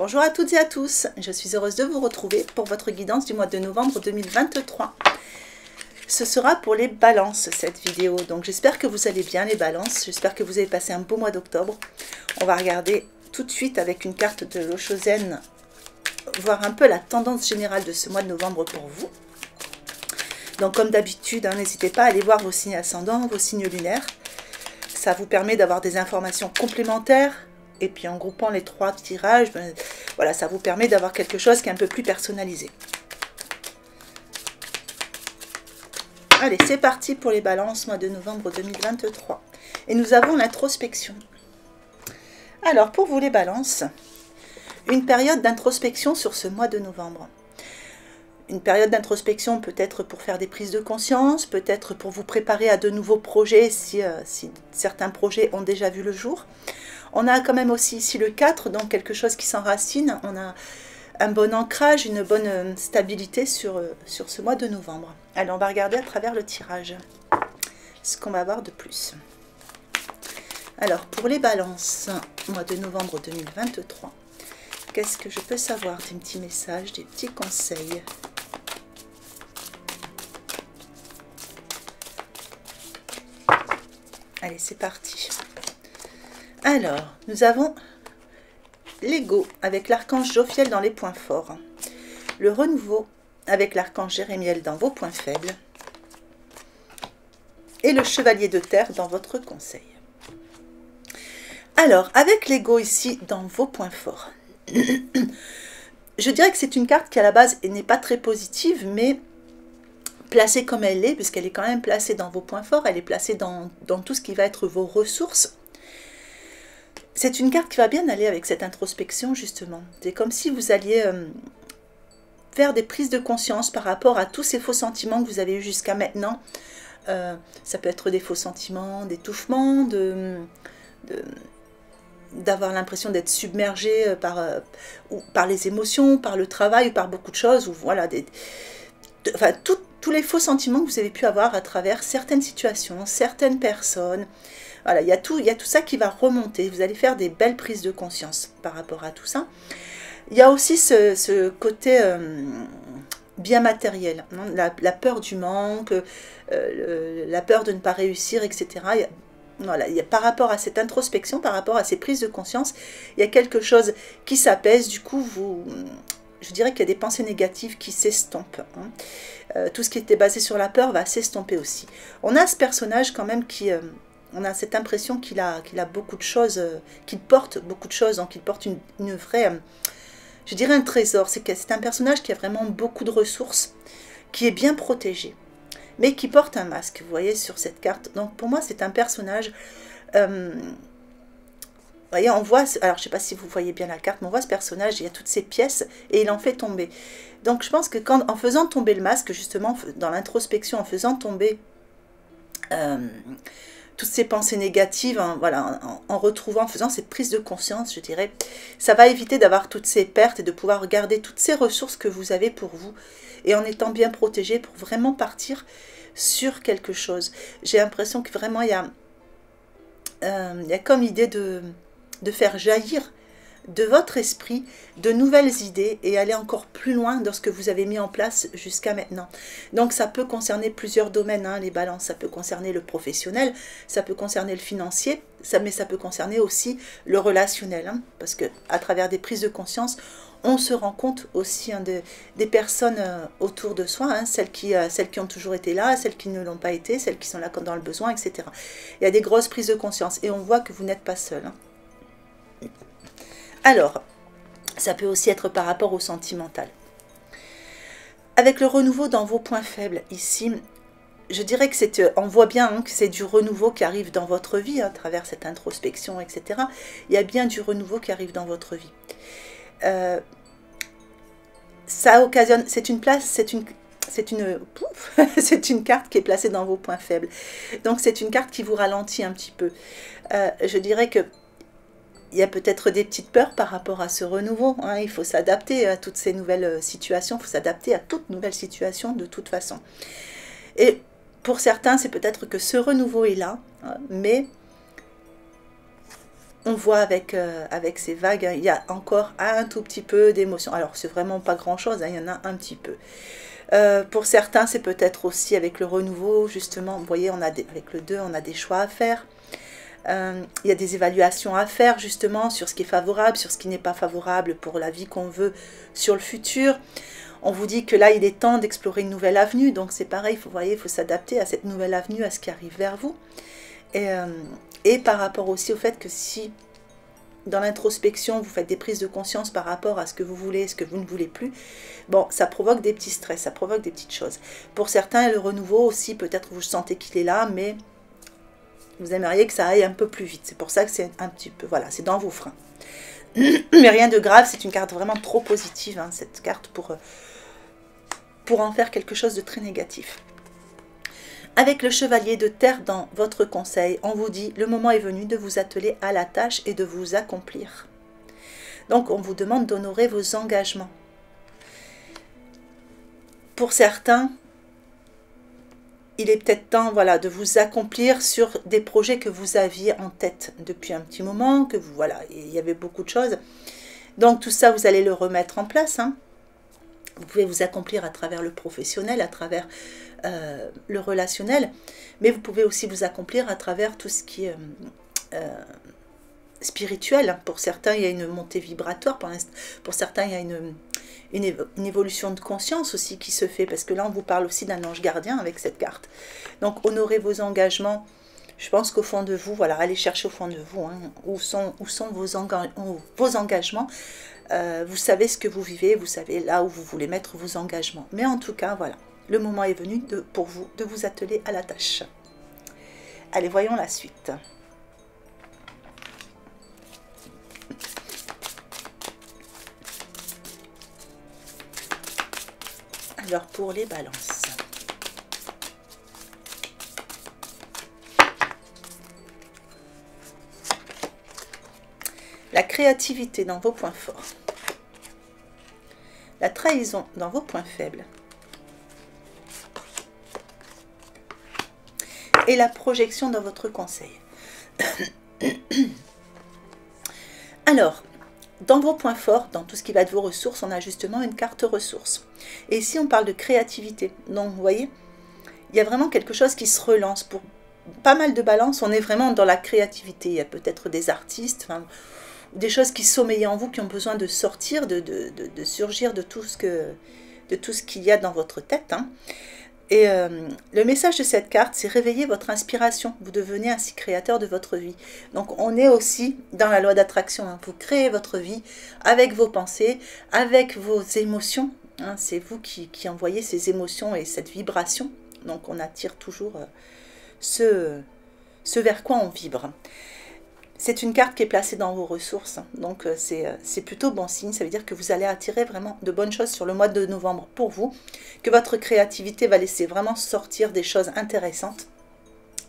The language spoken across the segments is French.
Bonjour à toutes et à tous, je suis heureuse de vous retrouver pour votre guidance du mois de novembre 2023. Ce sera pour les balances cette vidéo, donc j'espère que vous allez bien les balances, j'espère que vous avez passé un beau mois d'octobre. On va regarder tout de suite avec une carte de l'Oshozen, voir un peu la tendance générale de ce mois de novembre pour vous. Donc comme d'habitude, n'hésitez pas à aller voir vos signes ascendants, vos signes lunaires. Ça vous permet d'avoir des informations complémentaires. Et puis en groupant les trois tirages, voilà, ça vous permet d'avoir quelque chose qui est un peu plus personnalisé. Allez, c'est parti pour les balances, mois de novembre 2023. Et nous avons l'introspection. Alors, pour vous les balances, une période d'introspection sur ce mois de novembre. Une période d'introspection peut-être pour faire des prises de conscience, peut-être pour vous préparer à de nouveaux projets si certains projets ont déjà vu le jour. On a quand même aussi ici le 4, donc quelque chose qui s'enracine. On a un bon ancrage, une bonne stabilité sur ce mois de novembre. Allez, on va regarder à travers le tirage ce qu'on va voir de plus. Alors, pour les balances, mois de novembre 2023, qu'est-ce que je peux savoir? Des petits messages, des petits conseils. Allez, c'est parti. Alors, nous avons l'ego avec l'archange Jophiel dans les points forts. Le renouveau avec l'archange Jérémiel dans vos points faibles. Et le chevalier de terre dans votre conseil. Alors, avec l'ego ici dans vos points forts. Je dirais que c'est une carte qui à la base n'est pas très positive, mais placée comme elle est, puisqu'elle est quand même placée dans vos points forts, elle est placée dans tout ce qui va être vos ressources. C'est une carte qui va bien aller avec cette introspection, justement. C'est comme si vous alliez faire des prises de conscience par rapport à tous ces faux sentiments que vous avez eus jusqu'à maintenant. Ça peut être des faux sentiments, d'étouffement, d'avoir l'impression d'être submergé par les émotions, par le travail, par beaucoup de choses, ou voilà, enfin, tous les faux sentiments que vous avez pu avoir à travers certaines situations, certaines personnes. Voilà, il y a tout ça qui va remonter. Vous allez faire des belles prises de conscience par rapport à tout ça. Il y a aussi ce côté bien matériel, hein, la peur du manque, la peur de ne pas réussir, etc. Voilà, par rapport à cette introspection, par rapport à ces prises de conscience, il y a quelque chose qui s'apaise. Du coup, je dirais qu'il y a des pensées négatives qui s'estompent. Hein. Tout ce qui était basé sur la peur va s'estomper aussi. On a ce personnage quand même qui... on a cette impression qu'il a beaucoup de choses, qu'il porte beaucoup de choses, donc il porte une vraie, je dirais un trésor. C'est un personnage qui a vraiment beaucoup de ressources, qui est bien protégé, mais qui porte un masque, vous voyez, sur cette carte. Donc pour moi, c'est un personnage, vous voyez, on voit, alors je ne sais pas si vous voyez bien la carte, mais on voit ce personnage, il y a toutes ces pièces, et il en fait tomber. Donc je pense que en faisant tomber le masque, justement, dans l'introspection, en faisant tomber... toutes ces pensées négatives, hein, voilà, en retrouvant, en faisant cette prise de conscience, je dirais, ça va éviter d'avoir toutes ces pertes et de pouvoir regarder toutes ces ressources que vous avez pour vous et en étant bien protégé pour vraiment partir sur quelque chose. J'ai l'impression que vraiment il y a comme idée de faire jaillir de votre esprit de nouvelles idées et aller encore plus loin dans ce que vous avez mis en place jusqu'à maintenant. Donc ça peut concerner plusieurs domaines, hein, les balances. Ça peut concerner le professionnel, ça peut concerner le financier, mais ça peut concerner aussi le relationnel, hein, parce que à travers des prises de conscience, on se rend compte aussi, hein, des personnes autour de soi, hein, celles qui ont toujours été là, celles qui ne l'ont pas été, celles qui sont là dans le besoin, etc. Il y a des grosses prises de conscience et on voit que vous n'êtes pas seul, hein. Alors, ça peut aussi être par rapport au sentimental. Avec le renouveau dans vos points faibles, ici, je dirais que on voit bien, hein, que c'est du renouveau qui arrive dans votre vie, hein, à travers cette introspection, etc. Il y a bien du renouveau qui arrive dans votre vie. Ça occasionne, c'est une carte qui est placée dans vos points faibles. Donc c'est une carte qui vous ralentit un petit peu. Je dirais que il y a peut-être des petites peurs par rapport à ce renouveau, hein. Il faut s'adapter à toutes ces nouvelles situations, il faut s'adapter à toute nouvelle situation de toute façon. Et pour certains, c'est peut-être que ce renouveau est là, hein, mais on voit avec ces vagues, hein, il y a encore un tout petit peu d'émotion. Alors, c'est vraiment pas grand-chose, hein, il y en a un petit peu. Pour certains, c'est peut-être aussi avec le renouveau, justement, vous voyez, avec le 2, on a des choix à faire. Il y a des évaluations à faire, justement, sur ce qui est favorable, sur ce qui n'est pas favorable pour la vie qu'on veut sur le futur. On vous dit que là, il est temps d'explorer une nouvelle avenue, donc c'est pareil, vous voyez, il faut s'adapter à cette nouvelle avenue, à ce qui arrive vers vous. Et par rapport aussi au fait que si, dans l'introspection, vous faites des prises de conscience par rapport à ce que vous voulez, ce que vous ne voulez plus, bon, ça provoque des petits stress, ça provoque des petites choses. Pour certains, le renouveau aussi, peut-être vous sentez qu'il est là, mais vous aimeriez que ça aille un peu plus vite. C'est pour ça que c'est un petit peu, voilà, c'est dans vos freins. Mais rien de grave, c'est une carte vraiment trop positive, hein, cette carte, pour en faire quelque chose de très négatif. Avec le chevalier de terre dans votre conseil, on vous dit, le moment est venu de vous atteler à la tâche et de vous accomplir. Donc, on vous demande d'honorer vos engagements. Pour certains, il est peut-être temps, voilà, de vous accomplir sur des projets que vous aviez en tête depuis un petit moment, que vous, voilà, il y avait beaucoup de choses. Donc, tout ça, vous allez le remettre en place, hein. Vous pouvez vous accomplir à travers le professionnel, à travers le relationnel, mais vous pouvez aussi vous accomplir à travers tout ce qui est spirituel. Pour certains, il y a une montée vibratoire, pour certains, il y a une évolution de conscience aussi qui se fait, parce que là, on vous parle aussi d'un ange gardien avec cette carte. Donc, honorez vos engagements. Je pense qu'au fond de vous, voilà, allez chercher au fond de vous, hein, où sont vos engagements. Vous savez ce que vous vivez, vous savez là où vous voulez mettre vos engagements. Mais en tout cas, voilà, le moment est venu pour vous de vous atteler à la tâche. Allez, voyons la suite. Alors, pour les balances. La créativité dans vos points forts. La trahison dans vos points faibles. Et la projection dans votre conseil. Alors, dans vos points forts, dans tout ce qui va être vos ressources, on a justement une carte ressources. Et ici, on parle de créativité. Donc, vous voyez, il y a vraiment quelque chose qui se relance. Pour pas mal de balances, on est vraiment dans la créativité. Il y a peut-être des artistes, enfin, des choses qui sommeillent en vous, qui ont besoin de sortir, de surgir de tout ce qu'il y a dans votre tête, hein. Et le message de cette carte, c'est réveiller votre inspiration. Vous devenez ainsi créateur de votre vie. Donc, on est aussi dans la loi d'attraction, hein. Vous créez votre vie avec vos pensées, avec vos émotions, hein. C'est vous qui envoyez ces émotions et cette vibration. Donc, on attire toujours ce vers quoi on vibre. C'est une carte qui est placée dans vos ressources, donc c'est plutôt bon signe. Ça veut dire que vous allez attirer vraiment de bonnes choses sur le mois de novembre pour vous, que votre créativité va laisser vraiment sortir des choses intéressantes.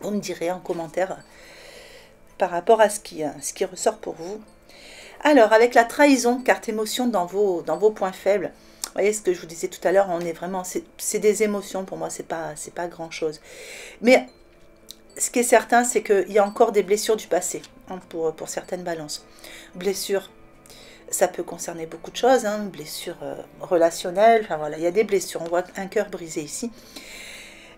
Vous me direz en commentaire par rapport à ce qui ressort pour vous. Alors, avec la trahison, carte émotion dans vos points faibles, vous voyez ce que je vous disais tout à l'heure, on est vraiment, c'est des émotions pour moi, c'est pas grand chose. Mais ce qui est certain, c'est qu'il y a encore des blessures du passé, hein, pour certaines balances. Blessures, ça peut concerner beaucoup de choses, hein, blessures relationnelles, enfin voilà, il y a des blessures, on voit un cœur brisé ici.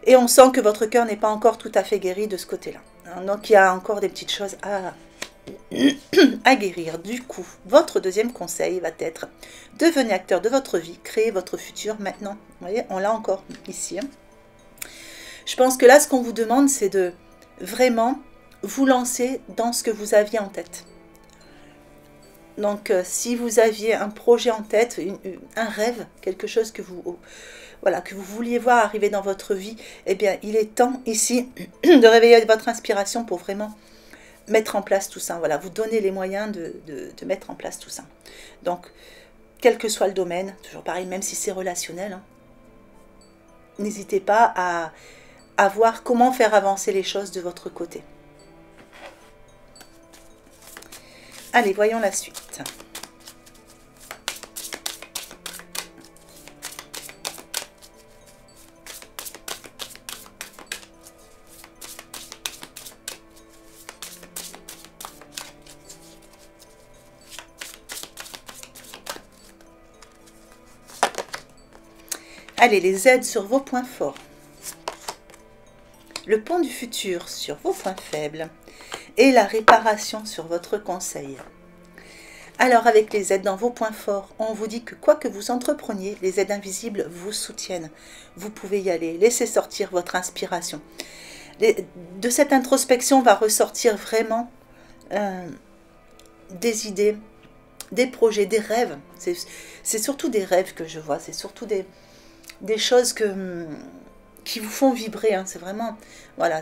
Et on sent que votre cœur n'est pas encore tout à fait guéri de ce côté-là, hein, donc il y a encore des petites choses à guérir. Du coup, votre deuxième conseil va être, devenez acteur de votre vie, créez votre futur maintenant. Vous voyez, on l'a encore ici, hein. Je pense que là, ce qu'on vous demande, c'est de vraiment vous lancer dans ce que vous aviez en tête. Donc, si vous aviez un projet en tête, un rêve, quelque chose que vous vouliez voir arriver dans votre vie, eh bien, il est temps ici de réveiller votre inspiration pour vraiment mettre en place tout ça. Voilà, vous donner les moyens de mettre en place tout ça. Donc, quel que soit le domaine, toujours pareil, même si c'est relationnel, hein, n'hésitez pas à voir comment faire avancer les choses de votre côté. Allez, voyons la suite. Allez, les aides sur vos points forts. Le pont du futur sur vos points faibles. Et la réparation sur votre conseil. Alors, avec les aides dans vos points forts, on vous dit que quoi que vous entrepreniez, les aides invisibles vous soutiennent. Vous pouvez y aller. Laissez sortir votre inspiration. De cette introspection va ressortir vraiment des idées, des projets, des rêves. C'est surtout des rêves que je vois. C'est surtout des choses qui vous font vibrer. Hein. C'est vraiment... Voilà,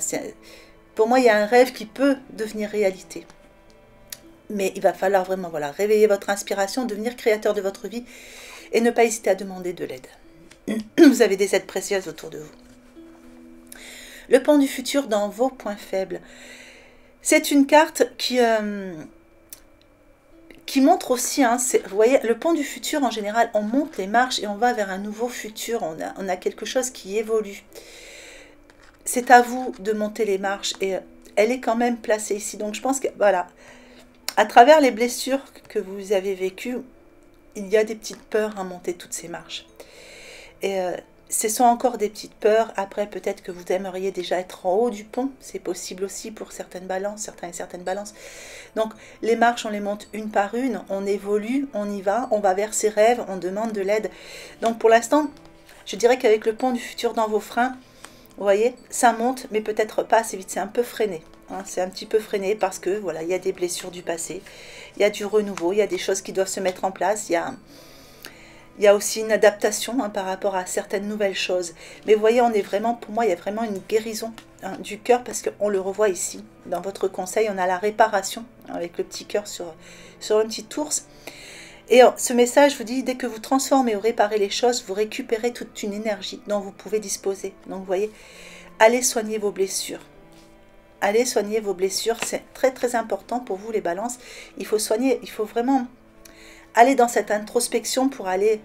pour moi, il y a un rêve qui peut devenir réalité. Mais il va falloir vraiment réveiller votre inspiration, devenir créateur de votre vie et ne pas hésiter à demander de l'aide. Vous avez des aides précieuses autour de vous. Le pont du futur dans vos points faibles. C'est une carte qui montre aussi, hein, vous voyez, le pont du futur, en général, on monte les marches et on va vers un nouveau futur. On a quelque chose qui évolue. C'est à vous de monter les marches et elle est quand même placée ici. Donc je pense que, voilà, à travers les blessures que vous avez vécues, il y a des petites peurs à monter toutes ces marches. Et ce sont encore des petites peurs. Après, peut-être que vous aimeriez déjà être en haut du pont. C'est possible aussi pour certaines balances, certains et certaines balances. Donc, les marches, on les monte une par une. On évolue, on y va, on va vers ses rêves, on demande de l'aide. Donc, pour l'instant, je dirais qu'avec le pont du futur dans vos freins, vous voyez, ça monte, mais peut-être pas assez vite. C'est un peu freiné. Hein, c'est un petit peu freiné parce que, voilà, il y a des blessures du passé. Il y a du renouveau, il y a des choses qui doivent se mettre en place. Il y a aussi une adaptation par rapport à certaines nouvelles choses. Mais vous voyez, on est vraiment, pour moi, il y a vraiment une guérison du cœur parce qu'on le revoit ici. Dans votre conseil, on a la réparation avec le petit cœur sur une petite ours. Et ce message vous dit, dès que vous transformez ou réparez les choses, vous récupérez toute une énergie dont vous pouvez disposer. Donc vous voyez, allez soigner vos blessures. Allez soigner vos blessures, c'est très très important pour vous les balances. Il faut soigner, il faut vraiment aller dans cette introspection pour aller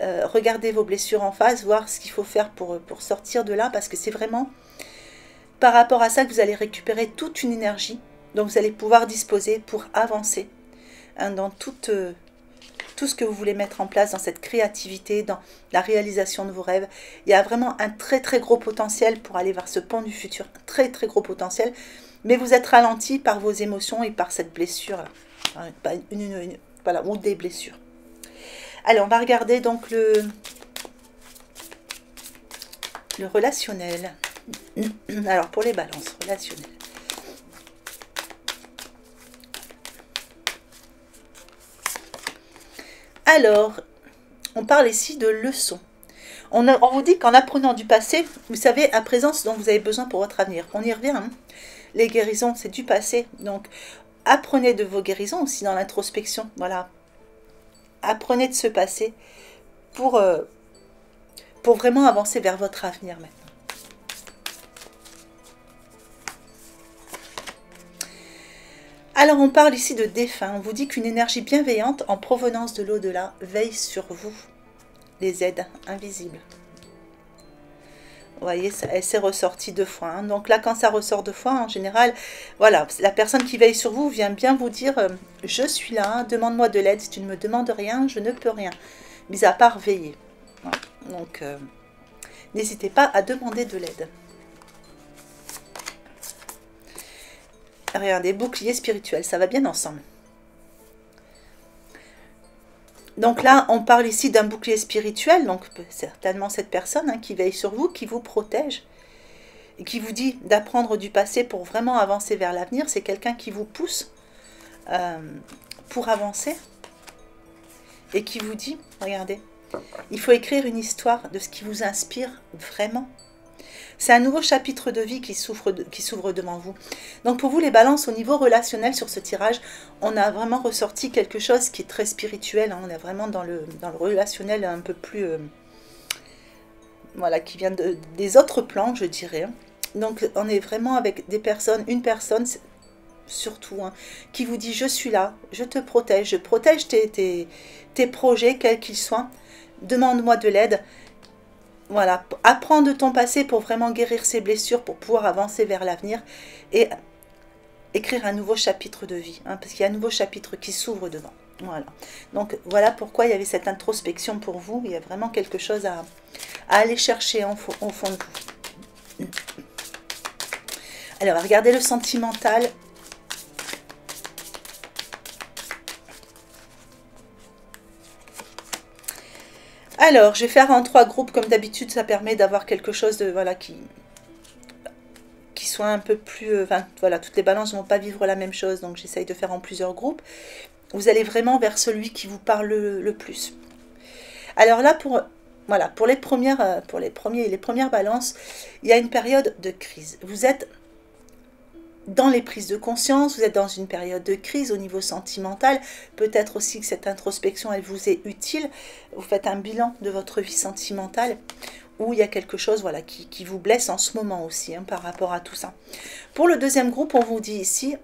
regarder vos blessures en face, voir ce qu'il faut faire pour sortir de là, parce que c'est vraiment par rapport à ça que vous allez récupérer toute une énergie dont vous allez pouvoir disposer pour avancer dans tout ce que vous voulez mettre en place, dans cette créativité, dans la réalisation de vos rêves. Il y a vraiment un très très gros potentiel pour aller vers ce pont du futur, un très très gros potentiel, mais vous êtes ralenti par vos émotions et par cette blessure, voilà, ou des blessures. Allez, on va regarder donc le relationnel. Alors, pour les balances relationnelles. Alors, on parle ici de leçons. On vous dit qu'en apprenant du passé, vous savez à présent ce dont vous avez besoin pour votre avenir. On y revient. Hein. Les guérisons, c'est du passé. Donc, apprenez de vos guérisons aussi dans l'introspection. Voilà. Apprenez de ce passé pour vraiment avancer vers votre avenir maintenant. Alors, on parle ici de défunt. On vous dit qu'une énergie bienveillante en provenance de l'au-delà veille sur vous. Les aides invisibles. Vous voyez, elle s'est ressortie 2 fois. Hein. Donc là, quand ça ressort 2 fois, en général, voilà, la personne qui veille sur vous vient bien vous dire « Je suis là, demande-moi de l'aide. Si tu ne me demandes rien, je ne peux rien. » Mis à part veiller. Voilà. Donc, n'hésitez pas à demander de l'aide. Regardez, bouclier spirituel, ça va bien ensemble. Donc là, on parle ici d'un bouclier spirituel, donc certainement cette personne qui veille sur vous, qui vous protège, et qui vous dit d'apprendre du passé pour vraiment avancer vers l'avenir. C'est quelqu'un qui vous pousse pour avancer, et qui vous dit, regardez, il faut écrire une histoire de ce qui vous inspire vraiment. C'est un nouveau chapitre de vie qui s'ouvre devant vous. Donc pour vous les balances, au niveau relationnel sur ce tirage, on a vraiment ressorti quelque chose qui est très spirituel. Hein. On est vraiment dans le relationnel un peu plus... voilà, qui vient des autres plans, je dirais. Donc on est vraiment avec des personnes, une personne surtout, qui vous dit « Je suis là, je te protège, je protège tes projets, quels qu'ils soient. Demande-moi de l'aide. » Voilà, apprends de ton passé pour vraiment guérir ses blessures, pour pouvoir avancer vers l'avenir et écrire un nouveau chapitre de vie, parce qu'il y a un nouveau chapitre qui s'ouvre devant. Voilà. Donc voilà pourquoi il y avait cette introspection pour vous. Il y a vraiment quelque chose à aller chercher au fond de vous. Alors, regardez le sentimental. Alors, je vais faire en 3 groupes comme d'habitude. Ça permet d'avoir quelque chose de voilà qui soit un peu plus... Enfin, voilà, toutes les balances ne vont pas vivre la même chose. Donc, j'essaye de faire en plusieurs groupes. Vous allez vraiment vers celui qui vous parle le plus. Alors là, voilà, pour les premières balances, il y a une période de crise. Vous êtes dans les prises de conscience, vous êtes dans une période de crise au niveau sentimental. Peut-être aussi que cette introspection, elle vous est utile. Vous faites un bilan de votre vie sentimentale où il y a quelque chose voilà, qui vous blesse en ce moment aussi par rapport à tout ça. Pour le deuxième groupe, on vous dit ici,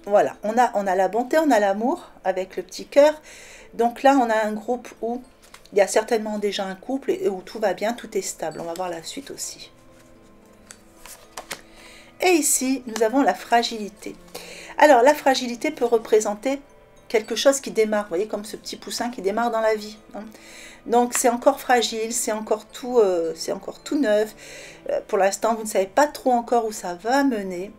voilà, on a la bonté, on a l'amour avec le petit cœur. Donc là, on a un groupe où il y a certainement déjà un couple et où tout va bien, tout est stable. On va voir la suite aussi. Et ici, nous avons la fragilité. Alors, la fragilité peut représenter quelque chose qui démarre. Vous voyez, comme ce petit poussin qui démarre dans la vie. Donc, c'est encore fragile, c'est encore tout neuf. Pour l'instant, vous ne savez pas trop encore où ça va mener.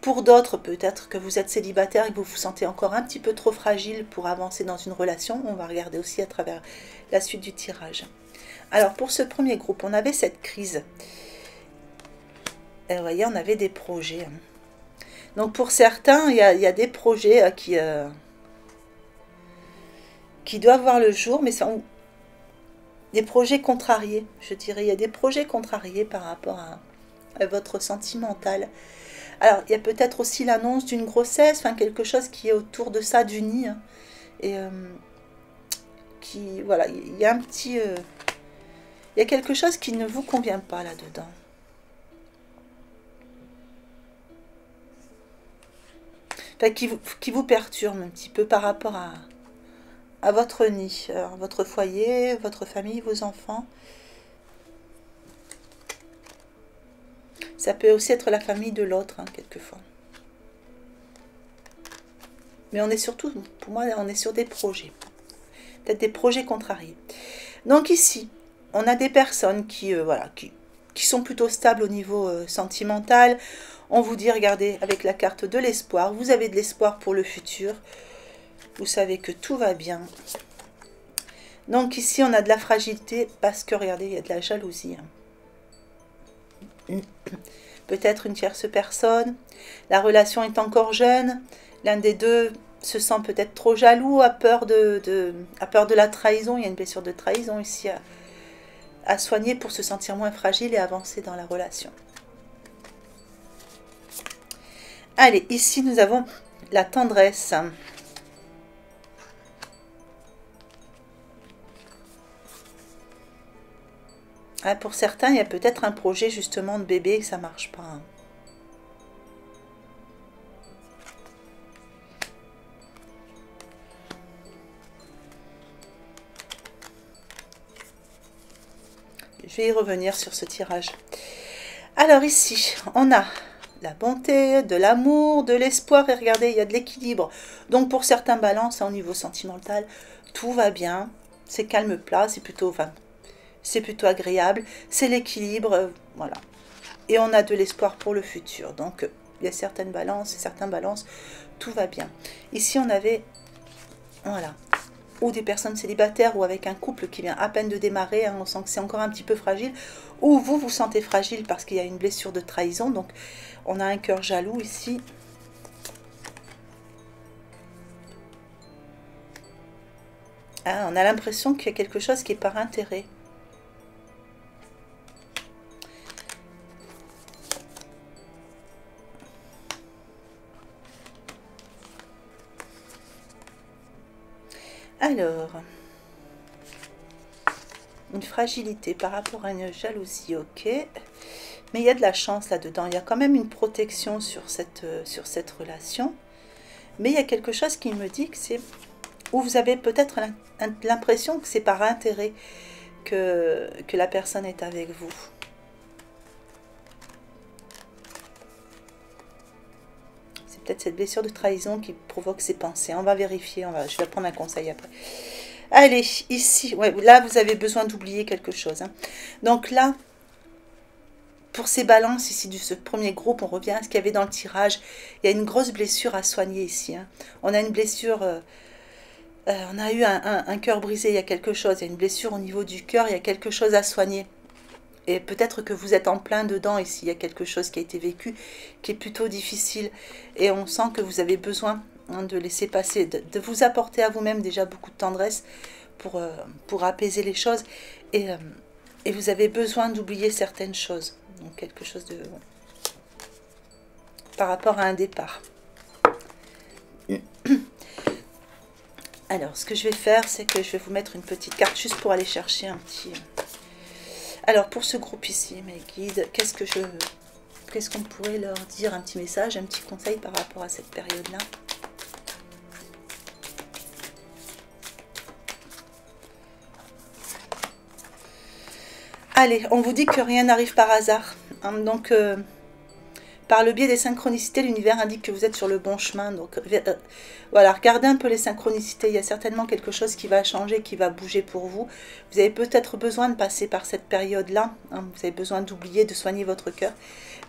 Pour d'autres, peut-être que vous êtes célibataire et que vous vous sentez encore un petit peu trop fragile pour avancer dans une relation. On va regarder aussi à travers la suite du tirage. Alors, pour ce premier groupe, on avait cette crise. Et vous voyez, on avait des projets. Donc, pour certains, il y a des projets qui doivent voir le jour, mais sont des projets contrariés, je dirais. Il y a des projets contrariés par rapport à votre sentimental. Alors, il y a peut-être aussi l'annonce d'une grossesse, enfin quelque chose qui est autour de ça, du nid. Et voilà, il y a un petit... il y a quelque chose qui ne vous convient pas là-dedans. Enfin, qui vous perturbe un petit peu par rapport à votre nid, votre foyer, votre famille, vos enfants. Ça peut aussi être la famille de l'autre, quelquefois. Mais on est surtout, pour moi, on est sur des projets. Peut-être des projets contrariés. Donc ici, on a des personnes qui sont plutôt stables au niveau sentimental. On vous dit, regardez, avec la carte de l'espoir, vous avez de l'espoir pour le futur. Vous savez que tout va bien. Donc ici, on a de la fragilité parce que, regardez, il y a de la jalousie. Peut-être une tierce personne. La relation est encore jeune. L'un des deux se sent peut-être trop jaloux, a peur de la trahison. Il y a une blessure de trahison ici à soigner pour se sentir moins fragile et avancer dans la relation. Allez, ici nous avons la tendresse. Pour certains, il y a peut-être un projet justement de bébé et que ça ne marche pas. Je vais y revenir sur ce tirage. Alors ici, on a la bonté, de l'amour, de l'espoir. Et regardez, il y a de l'équilibre. Donc pour certains balances, au niveau sentimental, tout va bien. C'est calme plat, c'est plutôt agréable. C'est l'équilibre, voilà. Et on a de l'espoir pour le futur. Donc il y a certaines balances et certains balances, tout va bien. Ici, on avait, voilà, ou des personnes célibataires ou avec un couple qui vient à peine de démarrer, on sent que c'est encore un petit peu fragile, ou vous vous sentez fragile parce qu'il y a une blessure de trahison, donc on a un cœur jaloux ici. On a l'impression qu'il y a quelque chose qui est par intérêt. Alors, une fragilité par rapport à une jalousie, ok. Mais il y a de la chance là-dedans. Il y a quand même une protection sur cette relation. Mais il y a quelque chose qui me dit que c'est... Où vous avez peut-être l'impression que c'est par intérêt que la personne est avec vous. peut-être cette blessure de trahison qui provoque ces pensées. On va vérifier, je vais prendre un conseil après. Allez, ici, ouais, là vous avez besoin d'oublier quelque chose. Hein. Donc là, pour ces balances ici de ce premier groupe, on revient à ce qu'il y avait dans le tirage. Il y a une grosse blessure à soigner ici. Hein. On a une blessure, on a eu un cœur brisé, il y a quelque chose. Il y a une blessure au niveau du cœur, il y a quelque chose à soigner. Et peut-être que vous êtes en plein dedans ici, il y a quelque chose qui a été vécu, qui est plutôt difficile. Et on sent que vous avez besoin de laisser passer, de vous apporter à vous-même déjà beaucoup de tendresse pour apaiser les choses. Et vous avez besoin d'oublier certaines choses. Donc quelque chose de... par rapport à un départ. Alors, ce que je vais faire, c'est que je vais vous mettre une petite carte juste pour aller chercher un petit... Alors, pour ce groupe ici, mes guides, qu'est-ce qu'on pourrait leur dire? Un petit message, un petit conseil par rapport à cette période-là. Allez, on vous dit que rien n'arrive par hasard. Hein, donc, par le biais des synchronicités, l'univers indique que vous êtes sur le bon chemin. Donc, voilà, regardez un peu les synchronicités. Il y a certainement quelque chose qui va changer, qui va bouger pour vous. Vous avez peut-être besoin de passer par cette période-là. Hein, vous avez besoin d'oublier, de soigner votre cœur.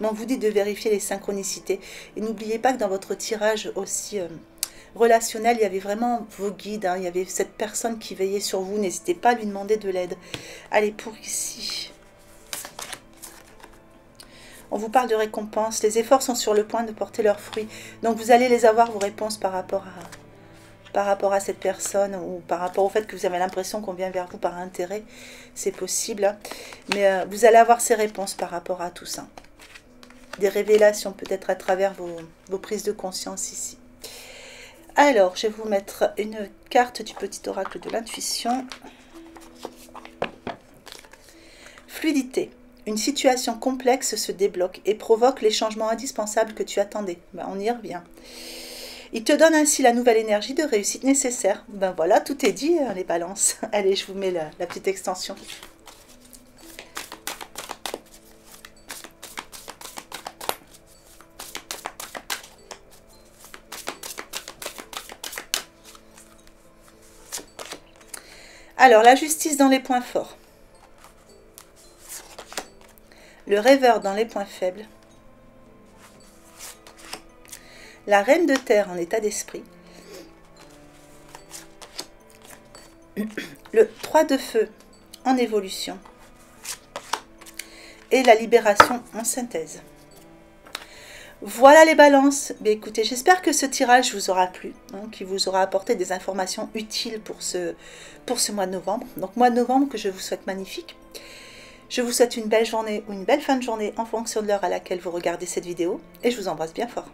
Mais on vous dit de vérifier les synchronicités. Et n'oubliez pas que dans votre tirage aussi... relationnel, il y avait vraiment vos guides, hein, il y avait cette personne qui veillait sur vous, n'hésitez pas à lui demander de l'aide. Allez, pour ici, on vous parle de récompense, les efforts sont sur le point de porter leurs fruits, donc vous allez les avoir, vos réponses par rapport à cette personne, ou par rapport au fait que vous avez l'impression qu'on vient vers vous par intérêt, c'est possible, hein. Mais vous allez avoir ces réponses par rapport à tout ça. Des révélations peut-être à travers vos prises de conscience ici. Alors, je vais vous mettre une carte du petit oracle de l'intuition. Fluidité. Une situation complexe se débloque et provoque les changements indispensables que tu attendais. Ben, on y revient. Il te donne ainsi la nouvelle énergie de réussite nécessaire. Ben voilà, tout est dit, hein, les balances. Allez, je vous mets la petite extension. Alors, la justice dans les points forts. Le rêveur dans les points faibles. La reine de terre en état d'esprit. Le 3 de feu en évolution. Et la libération en synthèse. Voilà les balances. Bien, écoutez, j'espère que ce tirage vous aura plu, hein, qu'il vous aura apporté des informations utiles pour ce mois de novembre. Donc mois de novembre que je vous souhaite magnifique. Je vous souhaite une belle journée ou une belle fin de journée en fonction de l'heure à laquelle vous regardez cette vidéo. Et je vous embrasse bien fort.